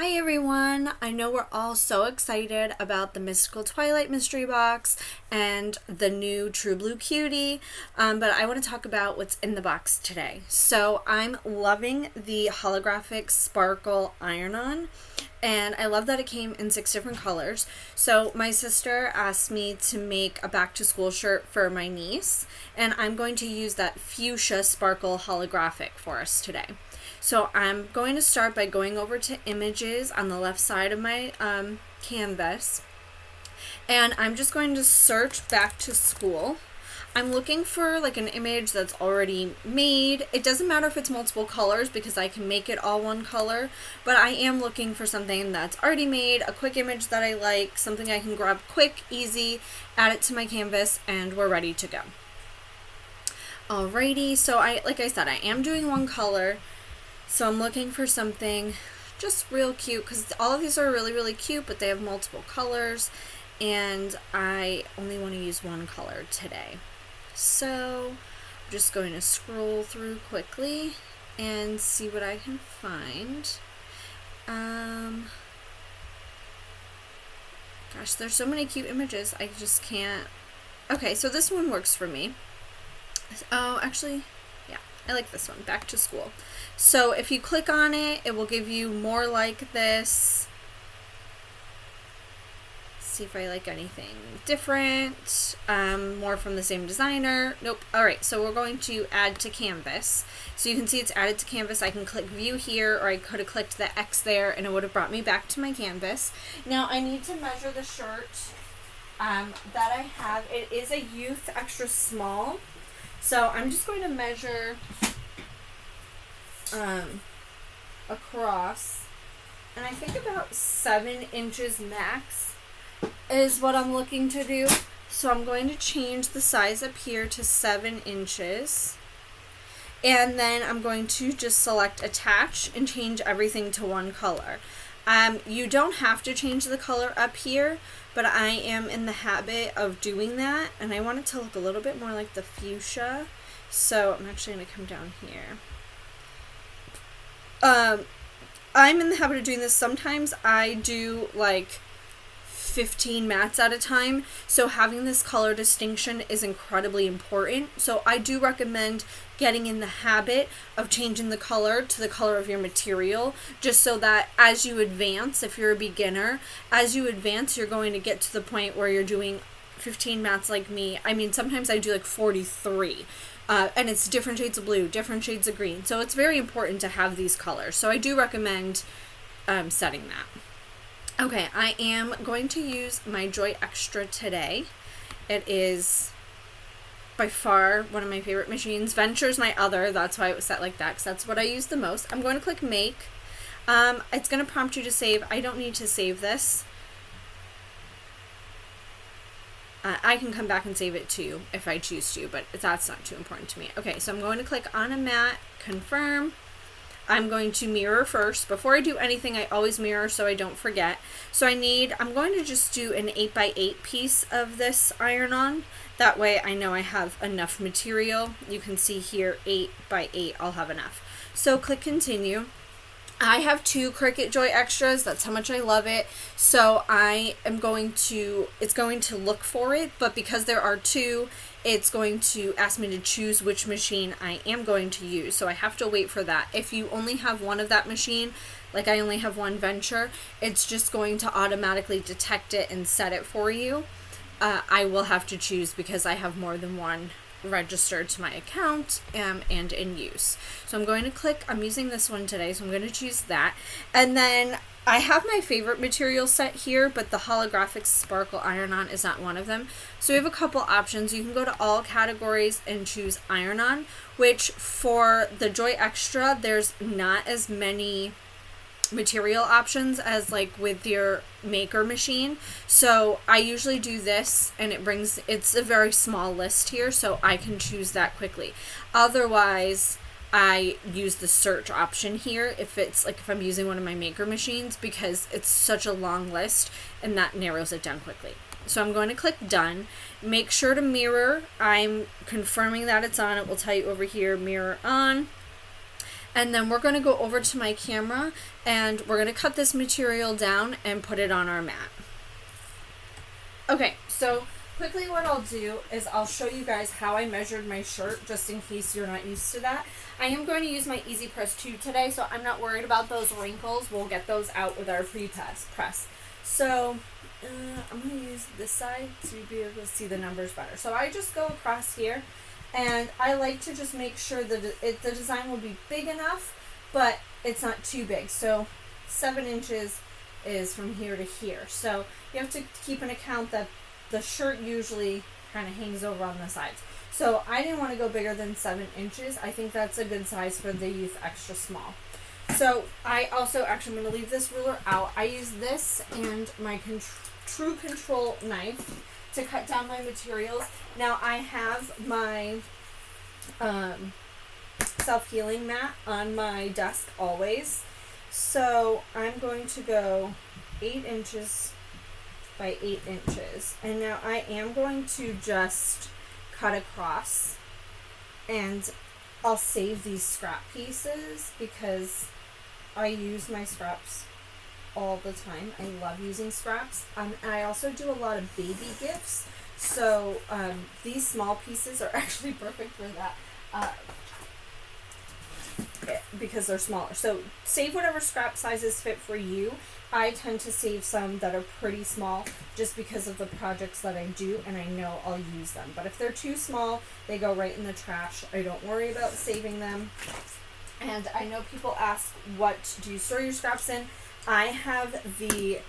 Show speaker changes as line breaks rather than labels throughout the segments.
Hi everyone! I know we're all so excited about the Mystical Twilight mystery box and the new True Blue Cutie, but I want to talk about what's in the box today. So I'm loving the Holographic Sparkle Iron-On, and I love that it came in 6 different colors. So my sister asked me to make a back to school shirt for my niece, and I'm going to use that Fuchsia Sparkle Holographic for us today. So I'm going to start by going over to images on the left side of my canvas, and I'm just going to search back to school. I'm looking for like an image that's already made. It doesn't matter if it's multiple colors because I can make it all one color, but I am looking for something that's already made, a quick image that I like, something I can grab quick, easy, add it to my canvas, and we're ready to go. Alrighty, so like I said, I am doing one color. So I'm looking for something just real cute because all of these are really cute, but they have multiple colors and I only want to use one color today. So I'm just going to scroll through quickly and see what I can find. Gosh, there's so many cute images, I just can't. Okay, so this one works for me. Oh, actually, yeah, I like this one, back to school. So if you click on it, it will give you more like this. See if I like anything different. More from the same designer. Nope. Alright, so we're going to add to canvas. So you can see it's added to canvas. I can click view here, or I could have clicked the X there and it would have brought me back to my canvas. Now I need to measure the shirt that I have. It is a youth extra small. So I'm just going to measure across, and I think about 7 inches max is what I'm looking to do. So I'm going to change the size up here to 7 inches, and then I'm going to just select attach and change everything to one color. You don't have to change the color up here, but I am in the habit of doing that, and I want it to look a little bit more like the fuchsia. So I'm actually going to come down here. I'm in the habit of doing this. Sometimes I do like 15 mats at a time, so having this color distinction is incredibly important. So I do recommend getting in the habit of changing the color to the color of your material, just so that as you advance, if you're a beginner, as you advance, you're going to get to the point where you're doing 15 mats like me. I mean, sometimes I do like 43. And it's different shades of blue, different shades of green. So it's very important to have these colors. So I do recommend setting that. Okay, I am going to use my Joy Extra today. It is by far one of my favorite machines. Venture's my other, that's why it was set like that, because that's what I use the most. I'm going to click make. It's going to prompt you to save. I don't need to save this. I can come back and save it too if I choose to, but that's not too important to me. Okay, so I'm going to click on a mat, confirm. I'm going to mirror first. Before I do anything, I always mirror so I don't forget. So I'm going to just do an 8x8 piece of this iron-on. That way I know I have enough material. You can see here 8x8, I'll have enough. So click continue. I have 2 Cricut Joy Extras. That's how much I love it. So it's going to look for it, but because there are 2, it's going to ask me to choose which machine I am going to use. So I have to wait for that. If you only have one of that machine, like I only have one Venture, it's just going to automatically detect it and set it for you. I will have to choose because I have more than one registered to my account and in use. So I'm going to click, I'm using this one today, so I'm going to choose that. And then I have my favorite material set here, but the Holographic Sparkle Iron-On is not one of them. So we have a couple options. You can go to all categories and choose Iron-On, which for the Joy Extra, there's not as many material options as like with your maker machine. So I usually do this, and it's a very small list here, so I can choose that quickly. Otherwise, I use the search option here if I'm using one of my maker machines, because it's such a long list and that narrows it down quickly. So I'm going to click done. Make sure to mirror. I'm confirming that it's on. It will tell you over here, mirror on. And then we're going to go over to my camera and we're going to cut this material down and put it on our mat. Okay, so quickly what I'll do is I'll show you guys how I measured my shirt, just in case you're not used to that. I am going to use my Easy Press 2 today, so I'm not worried about those wrinkles. We'll get those out with our press. So I'm going to use this side to be able to see the numbers better. So I just go across here, and I like to just make sure that the design will be big enough, but it's not too big. So 7 inches is from here to here. So you have to keep an account that the shirt usually kind of hangs over on the sides. So I didn't want to go bigger than 7 inches. I think that's a good size for the youth extra small. So I also, actually I'm going to leave this ruler out. I use this and my True Control knife to cut down my materials. Now I have my self-healing mat on my desk always. So I'm going to go 8 inches by 8 inches. And now I am going to just cut across, and I'll save these scrap pieces because I use my scraps all the time. I love using scraps. And I also do a lot of baby gifts. So these small pieces are actually perfect for that. Because they're smaller. So save whatever scrap sizes fit for you. I tend to save some that are pretty small just because of the projects that I do, and I know I'll use them. But if they're too small, they go right in the trash. I don't worry about saving them. And I know people ask, what do you store your scraps in? I have the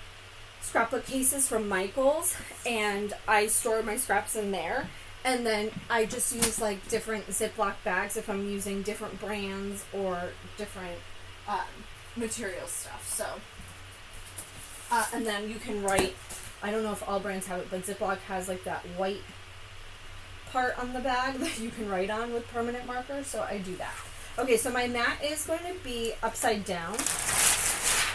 scrapbook cases from Michael's, and I store my scraps in there. And then I just use like different Ziploc bags if I'm using different brands or different material stuff. So, and then you can write, I don't know if all brands have it, but Ziploc has like that white part on the bag that you can write on with permanent marker. So I do that. Okay, so my mat is going to be upside down.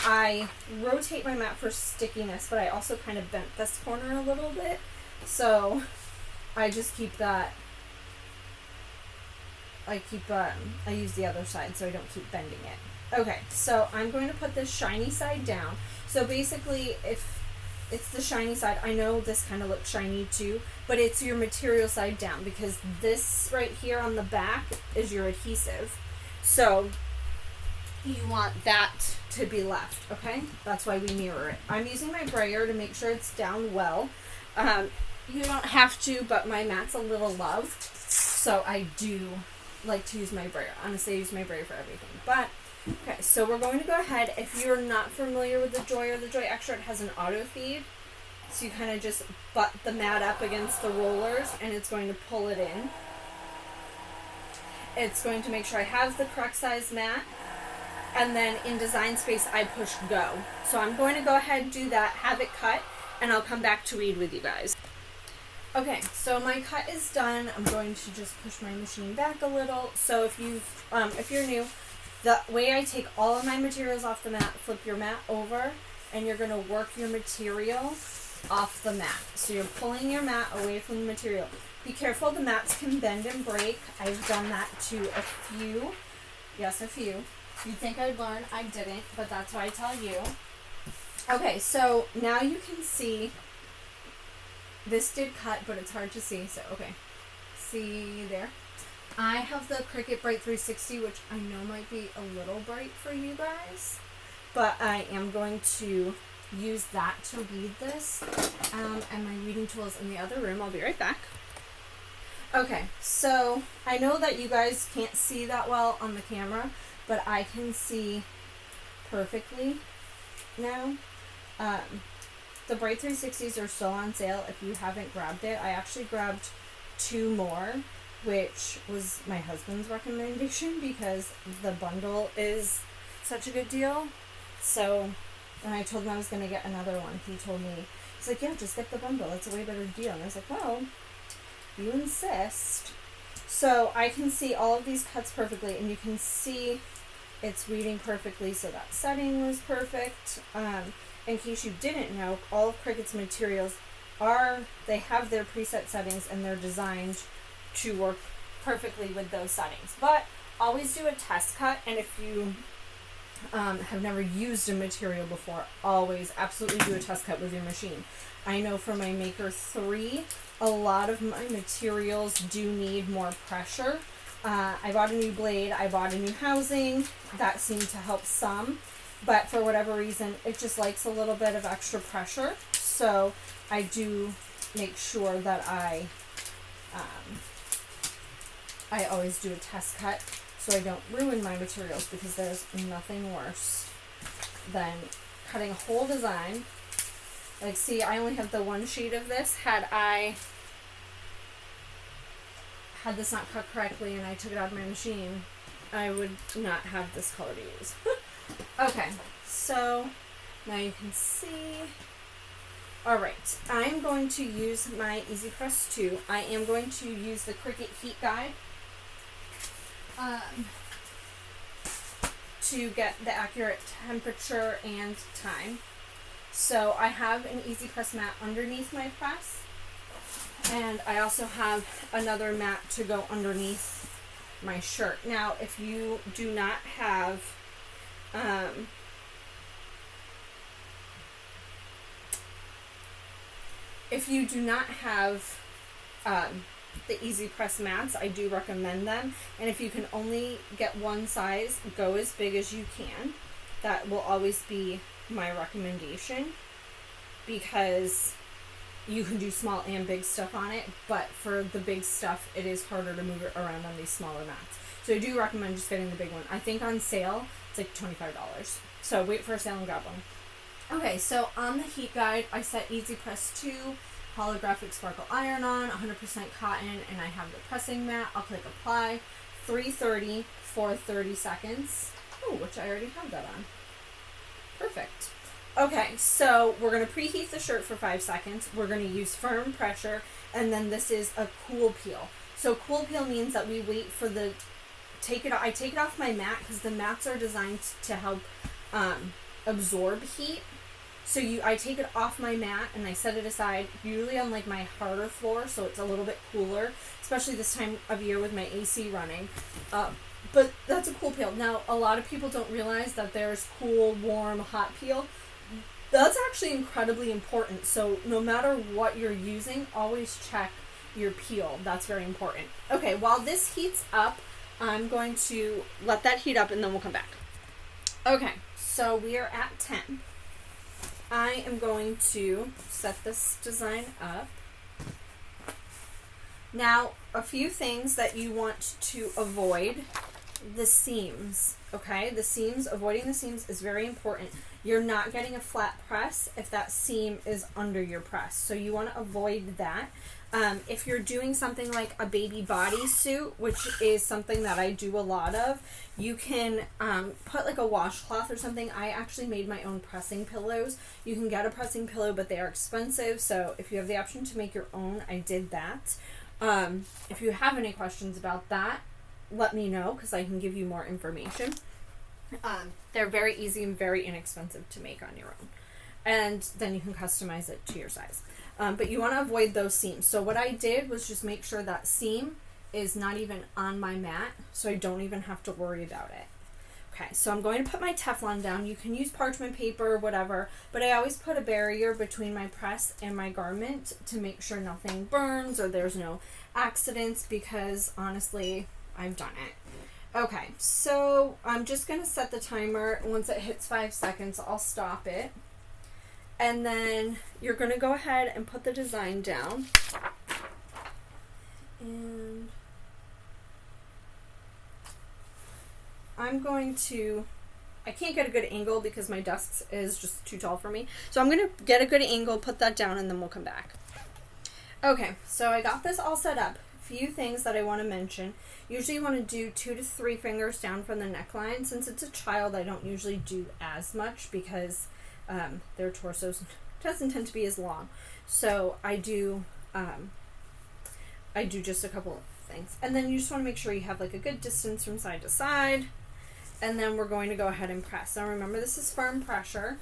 I rotate my mat for stickiness, but I also kind of bent this corner a little bit. So I just keep that, I use the other side so I don't keep bending it. Okay, so I'm going to put this shiny side down. So basically, if it's the shiny side, I know this kind of looks shiny too, but it's your material side down because this right here on the back is your adhesive. So you want that to be left, okay? That's why we mirror it. I'm using my brayer to make sure it's down well. You don't have to, but my mat's a little loved, so I do like to use my brayer. Honestly, I use my brayer for everything. But, okay, so we're going to go ahead. If you're not familiar with the Joy or the Joy Extra, it has an auto feed. So you kind of just butt the mat up against the rollers, and it's going to pull it in. It's going to make sure I have the correct size mat. And then in Design Space, I push go. So I'm going to go ahead and do that, have it cut, and I'll come back to read with you guys. Okay, so my cut is done. I'm going to just push my machine back a little. So if you're new, the way I take all of my materials off the mat, flip your mat over, and you're going to work your material off the mat. So you're pulling your mat away from the material. Be careful, the mats can bend and break. I've done that to a few. Yes, a few. You'd think I'd learn. I didn't, but that's why I tell you. Okay, so now you can see this did cut, but it's hard to see. So, okay. See there? I have the Cricut Bright 360, which I know might be a little bright for you guys, but I am going to use that to read this. And my reading tool is in the other room. I'll be right back. Okay, so I know that you guys can't see that well on the camera, but I can see perfectly now. The Bright 360s are still on sale if you haven't grabbed it. I actually grabbed 2 more, which was my husband's recommendation because the bundle is such a good deal. So when I told him I was going to get another one, he told me, he's like, yeah, just get the bundle. It's a way better deal. And I was like, well, you insist. So I can see all of these cuts perfectly, and you can see it's reading perfectly, so that setting was perfect. In case you didn't know, all of Cricut's materials they have their preset settings, and they're designed to work perfectly with those settings. But always do a test cut, and if you have never used a material before, always absolutely do a test cut with your machine. I know for my Maker 3, a lot of my materials do need more pressure. I bought a new blade, I bought a new housing, that seemed to help some, but for whatever reason, it just likes a little bit of extra pressure, so I do make sure that I always do a test cut so I don't ruin my materials, because there's nothing worse than cutting a whole design. Like, see, I only have the one sheet of this. Had this not cut correctly and I took it out of my machine, I would not have this color to use. Okay, so now you can see. Alright, I'm going to use my Easy Press 2. I am going to use the Cricut Heat Guide to get the accurate temperature and time. So I have an Easy Press mat underneath my press, and I also have another mat to go underneath my shirt. Now, if you do not have the Easy Press mats, I do recommend them. And if you can only get one size, go as big as you can. That will always be my recommendation, because you can do small and big stuff on it, but for the big stuff, it is harder to move it around on these smaller mats. So I do recommend just getting the big one. I think on sale, it's like $25. So wait for a sale and grab one. Okay, so on the heat guide, I set Easy Press 2, Holographic Sparkle Iron on, 100% cotton, and I have the pressing mat. I'll click apply, 330 for 30 seconds. Oh, which I already have that on. Perfect. Okay, so we're going to preheat the shirt for 5 seconds. We're going to use firm pressure, and then this is a cool peel. So cool peel means that we wait for the I take it off my mat, because the mats are designed to help absorb heat. So I take it off my mat and I set it aside, usually on like my harder floor, so it's a little bit cooler, especially this time of year with my AC running. But that's a cool peel. Now, a lot of people don't realize that there's cool, warm, hot peel. That's actually incredibly important. So no matter what you're using, always check your peel. That's very important. Okay, while this heats up, I'm going to let that heat up and then we'll come back. Okay, so we are at 10. I am going to set this design up. Now, a few things that you want to avoid: the seams, okay? Avoiding the seams is very important. You're not getting a flat press if that seam is under your press, so you want to avoid that. If you're doing something like a baby bodysuit, which is something that I do a lot of, you can put like a washcloth or something. I actually made my own pressing pillows. You can get a pressing pillow, but they are expensive, so if you have the option to make your own, I did that. If you have any questions about that, let me know, because I can give you more information. They're very easy and very inexpensive to make on your own, and then you can customize it to your size. But you want to avoid those seams. So what I did was just make sure that seam is not even on my mat, so I don't even have to worry about it. Okay, so I'm going to put my Teflon down. You can use parchment paper or whatever, but I always put a barrier between my press and my garment to make sure nothing burns or there's no accidents, because honestly, I've done it. Okay, so I'm just going to set the timer. Once it hits 5 seconds, I'll stop it. And then you're going to go ahead and put the design down. And I'm going to, I can't get a good angle because my desk is just too tall for me. So I'm going to get a good angle, put that down, and then we'll come back. Okay, so I got this all set up. A few things that I want to mention. Usually you want to do 2 to 3 fingers down from the neckline. Since it's a child, I don't usually do as much because their torsos doesn't tend to be as long. So I do just a couple of things. And then you just want to make sure you have like a good distance from side to side. And then we're going to go ahead and press. Now remember, this is firm pressure.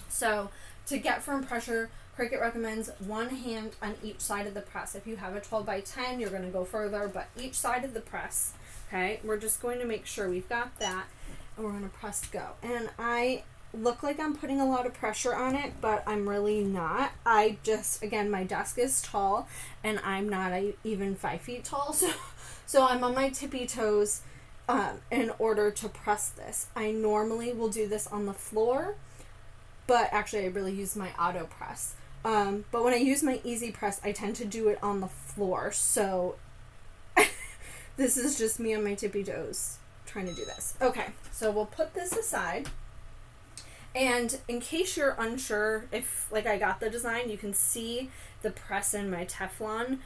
So to get firm pressure, Cricut recommends one hand on each side of the press. If you have a 12 by 10, you're going to go further, but each side of the press, Okay, we're just going to make sure we've got that, and we're going to press go. And I look like I'm putting a lot of pressure on it, but I'm really not. I just, again, my desk is tall, and I'm not even 5 feet tall, so I'm on my tippy toes in order to press this. I normally will do this on the floor, but actually I really use my auto press. But when I use my easy press, I tend to do it on the floor, so this is just me on my tippy toes trying to do this. Okay, so we'll put this aside. And in case you're unsure if, like, I got the design, you can see the press in my Teflon,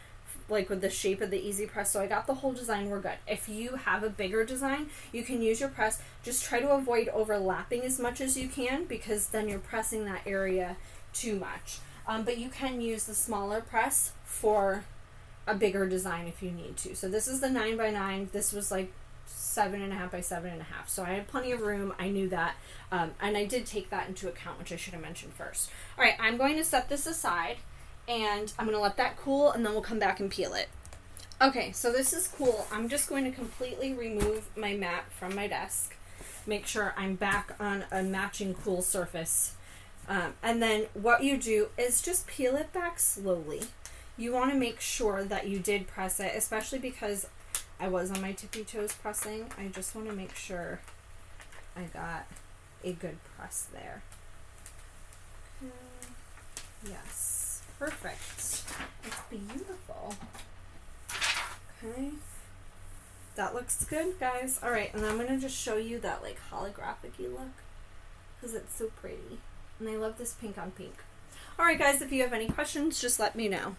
like, with the shape of the easy press. So I got the whole design, we're good. If you have a bigger design, you can use your press. Just try to avoid overlapping as much as you can, because then you're pressing that area too much. But you can use the smaller press for a bigger design if you need to. So this is the 9x9. This was like 7.5 by 7.5. So I had plenty of room. I knew that. And I did take that into account, which I should have mentioned first. All right, I'm going to set this aside, and I'm going to let that cool, and then we'll come back and peel it. Okay, so this is cool. I'm just going to completely remove my mat from my desk. Make sure I'm back on a matching cool surface. And then what you do is just peel it back slowly. You want to make sure that you did press it, especially because I was on my tippy toes pressing. I just want to make sure I got a good press there. Yes, perfect. It's beautiful. Okay, that looks good, guys. All right, and I'm going to just show you that, like, holographic-y look, because it's so pretty. And I love this pink on pink. All right, guys, if you have any questions, just let me know.